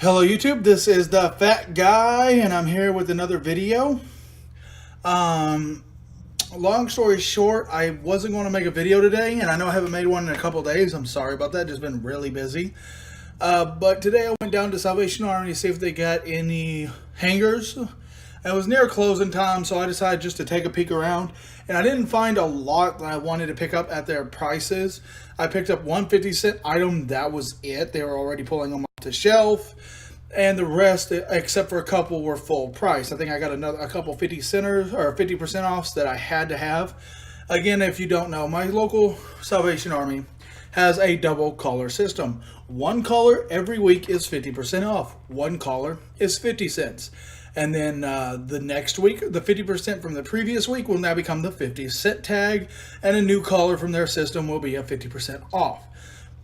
Hello YouTube, this is the Fat Guy and I'm here with another video. Long story short, I wasn't going to make a video today and I know I haven't made one in a couple days. I'm sorry about that, just been really busy. But today I went down to Salvation Army to see if they got any hangers. It was near closing time, so I decided just to take a peek around. And I didn't find a lot that I wanted to pick up at their prices. I picked up one 50-cent item, that was it. They were already pulling them off the shelf. And the rest, except for a couple, were full price. I think I got a couple 50 centers or 50% offs that I had to have. Again, if you don't know, my local Salvation Army has a double collar system. One collar every week is 50% off. One collar is 50 cents. And then the next week, the 50% from the previous week will now become the 50-cent tag, and a new collar from their system will be a 50% off.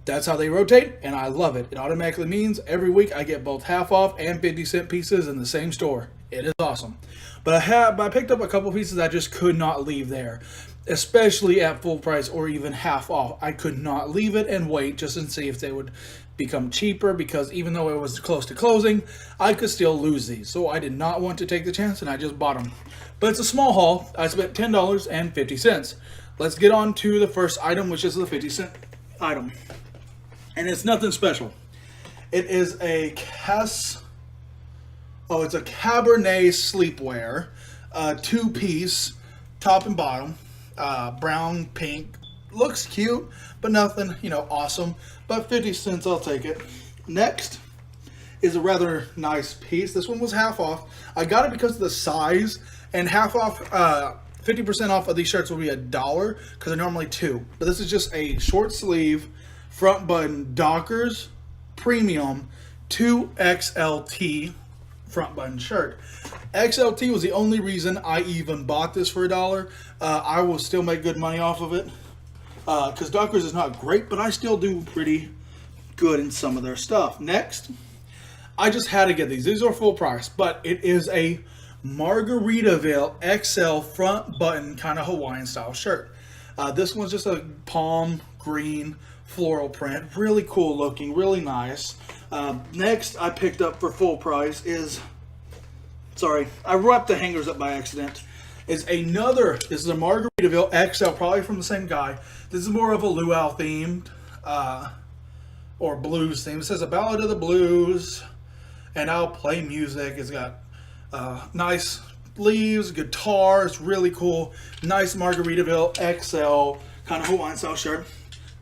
That's how they rotate, and I love it. It automatically means every week I get both half off and 50-cent pieces in the same store. It is awesome. But I picked up a couple pieces I just could not leave there, especially at full price or even half off. I could not leave it and wait just to see if they would become cheaper, because even though it was close to closing, I could still lose these. So I did not want to take the chance and I just bought them. But it's a small haul. I spent $10.50. Let's get on to the first item, which is the 50-cent item. And it's nothing special. It is a it's a Cabernet sleepwear, two-piece, top and bottom, brown, pink. Looks cute, but nothing, awesome. But 50 cents, I'll take it. Next is a rather nice piece. This one was half off. I got it because of the size, and half off, 50% off of these shirts will be $1 because they're normally $2. But this is just a short sleeve, front button Dockers Premium 2XLT front button shirt. XLT was the only reason I even bought this for $1. I will still make good money off of it because Dockers is not great, but I still do pretty good in some of their stuff. Next, I just had to get these. These are full price, but it is a Margaritaville XL front button kind of Hawaiian style shirt. This one's just a palm green floral print, really cool looking, really nice. Next I picked up for full price I wrapped the hangers up by accident. This is a Margaritaville XL, probably from the same guy. This is more of a luau themed or blues theme. It says a ballad of the blues and I'll play music. It's got nice leaves, guitar. It's really cool. Nice Margaritaville XL kind of Hawaiian style shirt.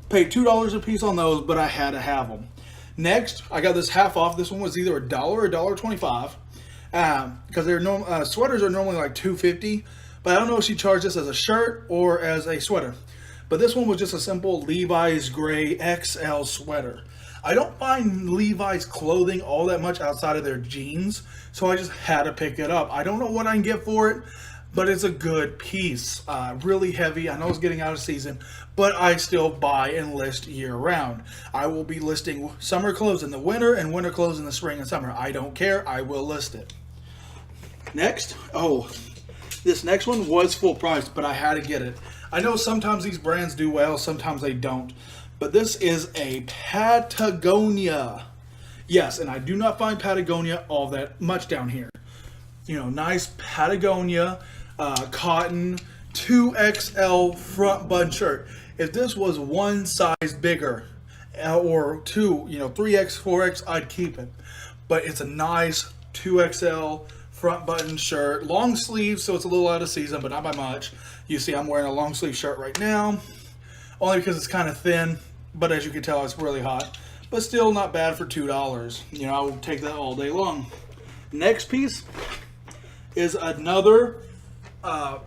Paid $2 a piece on those, but I had to have them. Next, I got this half off. This one was either $1 or $1.25 because they're sweaters are normally like $2.50, but I don't know if she charged this as a shirt or as a sweater. But this one was just a simple Levi's gray XL sweater. I don't find Levi's clothing all that much outside of their jeans, so I just had to pick it up. I don't know what I can get for it, but it's a good piece. Really heavy. I know it's getting out of season, but I still buy and list year round. I will be listing summer clothes in the winter and winter clothes in the spring and summer. I don't care. I will list it. Next, this next one was full price, but I had to get it. I know sometimes these brands do well, sometimes they don't. But this is a Patagonia. Yes, and I do not find Patagonia all that much down here. Nice Patagonia cotton 2XL front button shirt. If this was one size bigger or 3X, 4X, I'd keep it. But it's a nice 2XL front button shirt, long sleeves, so it's a little out of season, but not by much. You see I'm wearing a long sleeve shirt right now, only because it's kind of thin, but as you can tell, it's really hot. But still not bad for $2. I will take that all day long. Next piece is another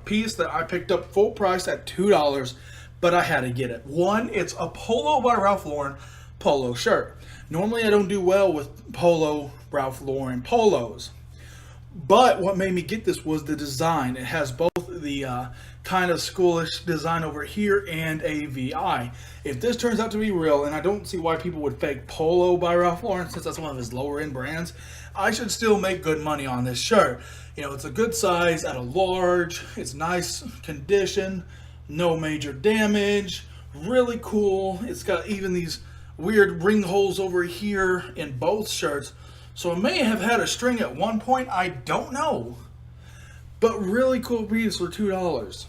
piece that I picked up full price at $2, but I had to get it. One, it's a Polo by Ralph Lauren polo shirt. Normally I don't do well with Ralph Lauren polos, but what made me get this was the design. It has both the kind of schoolish design over here and a VI. If this turns out to be real, and I don't see why people would fake Polo by Ralph Lauren since that's one of his lower end brands, I should still make good money on this shirt. It's a good size at a large. It's nice condition, no major damage, really cool. It's got even these weird ring holes over here in both shirts. So it may have had a string at one point, I don't know. But really cool piece for $2.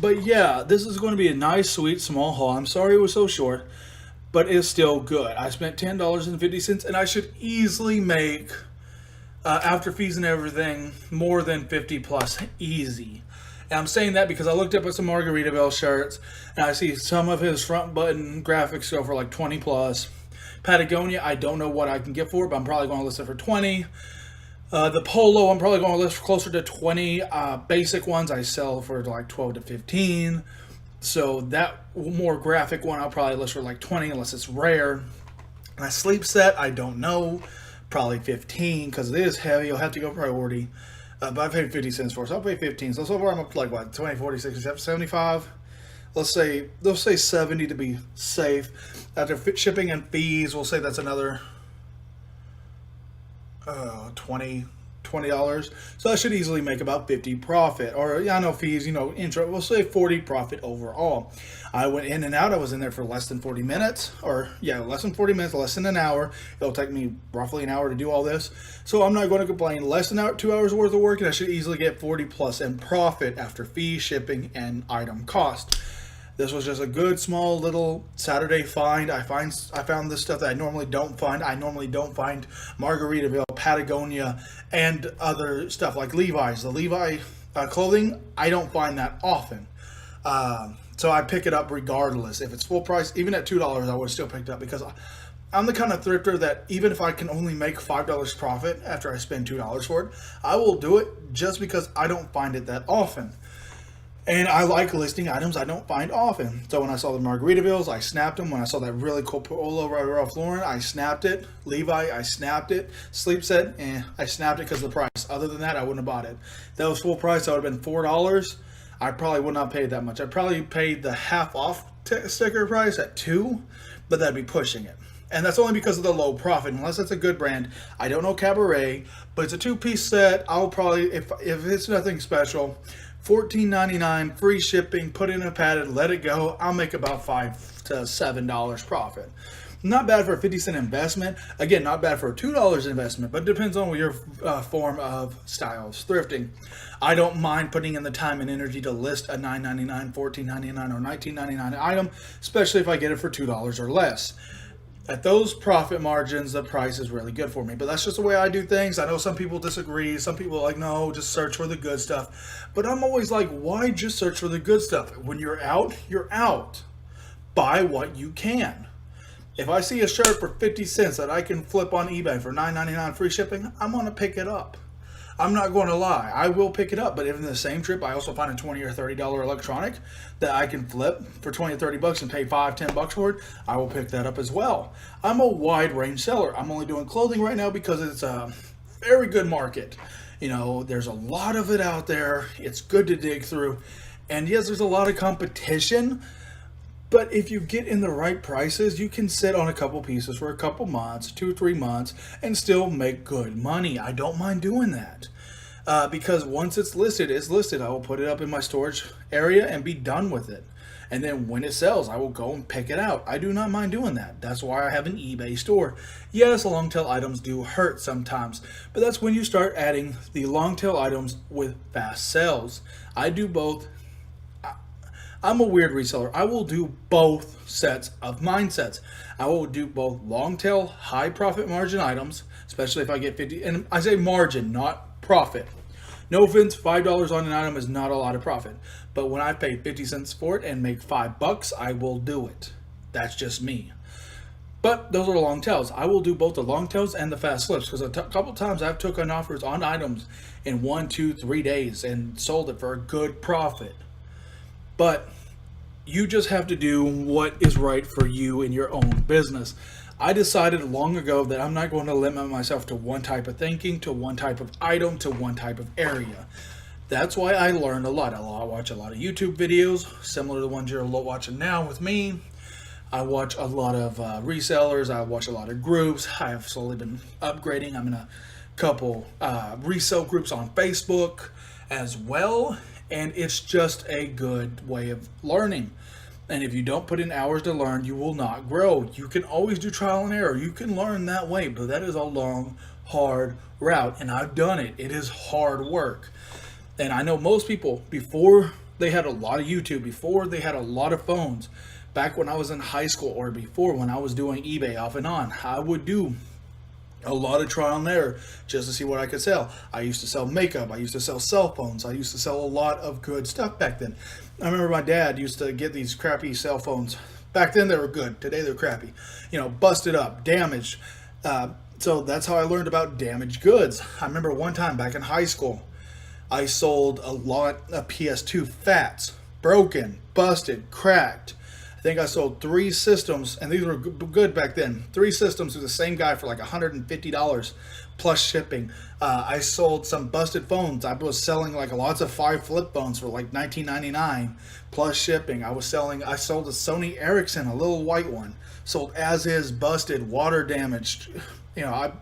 But yeah, this is going to be a nice, sweet, small haul. I'm sorry it was so short, but it's still good. I spent $10.50, and I should easily make, after fees and everything, more than 50 plus, easy. And I'm saying that because I looked up at some Margaritaville shirts, and I see some of his front button graphics go for like 20 plus. Patagonia, I don't know what I can get for it, but I'm probably going to list it for 20. The Polo, I'm probably going to list closer to 20. Basic ones I sell for like 12 to 15. So that more graphic one I'll probably list for like 20 unless it's rare. My sleep set, I don't know. Probably 15 because it is heavy. You'll have to go priority. But I paid 50 cents for it, so I'll pay 15. So far I'm up to like what, 20, 40, 60, 75? Let's say 70 to be safe. After shipping and fees, we'll say that's another $20. So I should easily make about 50 profit. Or yeah, I know fees, intro. We'll say 40 profit overall. I went in and out. I was in there for less than 40 minutes. Less than 40 minutes, less than an hour. It'll take me roughly an hour to do all this. So I'm not going to complain. Less than 2 hours worth of work, and I should easily get 40 plus in profit after fees, shipping, and item cost. This was just a good, small, little Saturday find. I found this stuff that I normally don't find. I normally don't find Margaritaville, Patagonia, and other stuff like Levi's. The Levi clothing, I don't find that often. So I pick it up regardless. If it's full price, even at $2, I would have still picked it up because I'm the kind of thrifter that even if I can only make $5 profit after I spend $2 for it, I will do it just because I don't find it that often. And I like listing items I don't find often. So when I saw the Margaritavilles, I snapped them. When I saw that really cool Polo by Ralph Lauren, I snapped it. Levi, I snapped it. Sleep set, I snapped it because of the price. Other than that, I wouldn't have bought it. If that was full price, that would have been $4. I probably would not have paid that much. I probably paid the half off sticker price at $2, but that'd be pushing it. And that's only because of the low profit. Unless it's a good brand. I don't know Cabaret, but it's a 2-piece set. I'll probably, if it's nothing special, $14.99, free shipping, put it in a padded, let it go. I'll make about $5 to $7 profit. Not bad for a 50-cent investment. Again, not bad for a $2 investment, but it depends on your form of styles. Thrifting. I don't mind putting in the time and energy to list a $9.99, $14.99, or $19.99 item, especially if I get it for $2 or less. At those profit margins, the price is really good for me. But that's just the way I do things. I know some people disagree. Some people are like, no, just search for the good stuff. But I'm always like, why just search for the good stuff? When you're out, you're out. Buy what you can. If I see a shirt for 50 cents that I can flip on eBay for $9.99 free shipping, I'm going to pick it up. I'm not going to lie. I will pick it up. But if in the same trip I also find a $20 or $30 electronic that I can flip for 20 or 30 bucks and pay $5, $10 for it, I will pick that up as well. I'm a wide range seller. I'm only doing clothing right now because it's a very good market. There's a lot of it out there. It's good to dig through. And yes, there's a lot of competition. But if you get in the right prices, you can sit on a couple pieces for a couple months, 2 or 3 months, and still make good money. I don't mind doing that. Because once it's listed, I will put it up in my storage area and be done with it. And then when it sells, I will go and pick it out. I do not mind doing that. That's why I have an eBay store. Yes, long tail items do hurt sometimes, but that's when you start adding the long tail items with fast sales. I do both. I'm a weird reseller. I will do both sets of mindsets. I will do both long tail, high profit margin items, especially if I get 50, and I say margin, not profit. No offense, $5 on an item is not a lot of profit. But when I pay 50 cents for it and make $5, I will do it. That's just me. But those are long tails. I will do both the long tails and the fast flips because a couple times I've took on offers on items in 1, 2, 3 days and sold it for a good profit. But you just have to do what is right for you in your own business. I decided long ago that I'm not going to limit myself to one type of thinking, to one type of item, to one type of area. That's why I learned a lot. I watch a lot of YouTube videos, similar to the ones you're watching now with me. I watch a lot of resellers. I watch a lot of groups. I have slowly been upgrading. I'm in a couple resale groups on Facebook as well. And it's just a good way of learning. And if you don't put in hours to learn, you will not grow. You can always do trial and error. You can learn that way, but that is a long, hard route. And I've done it. It is hard work. And I know most people, before they had a lot of YouTube, before they had a lot of phones, back when I was in high school or before when I was doing eBay off and on, I would do a lot of trial and error just to see what I could sell. I used to sell makeup. I used to sell cell phones. I used to sell a lot of good stuff back then. I remember my dad used to get these crappy cell phones. Back then they were good. Today they're crappy. Busted up, damaged. So that's how I learned about damaged goods. I remember one time back in high school, I sold a lot of PS2 fats, broken, busted, cracked. I think I sold 3 systems, and these were good back then. 3 systems to the same guy for like $150 plus shipping. I sold some busted phones. I was selling like lots of 5 flip phones for like $19.99 plus shipping. I sold a Sony Ericsson, a little white one. Sold as is, busted, water damaged. I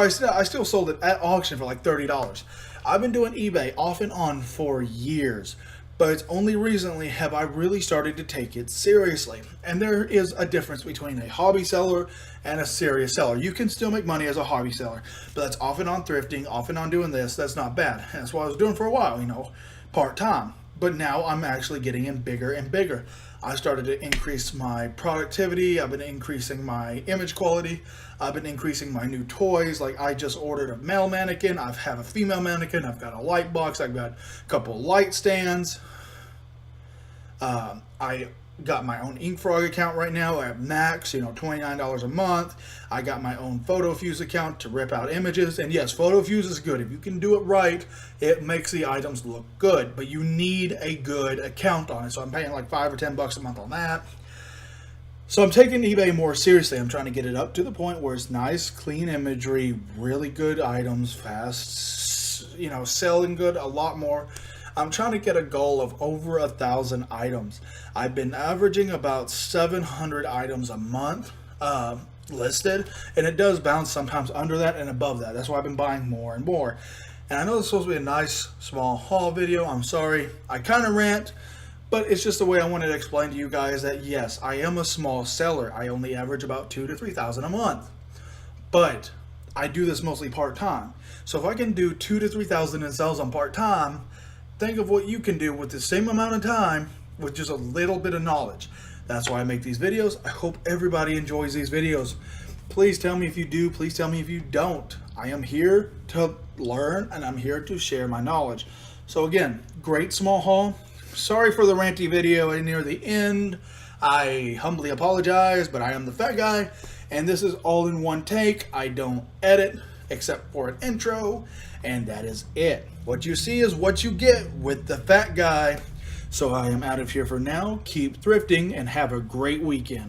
still sold it at auction for like $30. I've been doing eBay off and on for years. But it's only recently have I really started to take it seriously. And there is a difference between a hobby seller and a serious seller. You can still make money as a hobby seller, but that's off and on thrifting, off and on doing this. That's not bad. And that's what I was doing for a while, part-time. But now I'm actually getting in bigger and bigger. I started to increase my productivity. I've been increasing my image quality. I've been increasing my new toys. Like I just ordered a male mannequin. I have a female mannequin. I've got a light box. I've got a couple light stands. I got my own Ink Frog account right now at max, $29 a month. I got my own PhotoFuse account to rip out images. And yes, PhotoFuse is good. If you can do it right, it makes the items look good. But you need a good account on it. So I'm paying like $5 or $10 a month on that. So I'm taking eBay more seriously. I'm trying to get it up to the point where it's nice, clean imagery, really good items, fast, selling good, a lot more. I'm trying to get a goal of over 1,000 items. I've been averaging about 700 items a month listed, and it does bounce sometimes under that and above that. That's why I've been buying more and more. And I know this is supposed to be a nice small haul video. I'm sorry. I kind of rant, but it's just the way I wanted to explain to you guys that yes, I am a small seller. I only average about 2,000 to 3,000 a month, but I do this mostly part-time. So if I can do 2,000 to 3,000 in sales on part-time, think of what you can do with the same amount of time with just a little bit of knowledge. That's why I make these videos. I hope everybody enjoys these videos. Please tell me if you do. Please tell me if you don't. I am here to learn and I'm here to share my knowledge. So again, great small haul. Sorry for the ranty video near the end. I humbly apologize, but I am the fat guy and this is all in one take. I don't edit except for an intro, and that is it. What you see is what you get with the fat guy. So I am out of here for now. Keep thrifting and have a great weekend.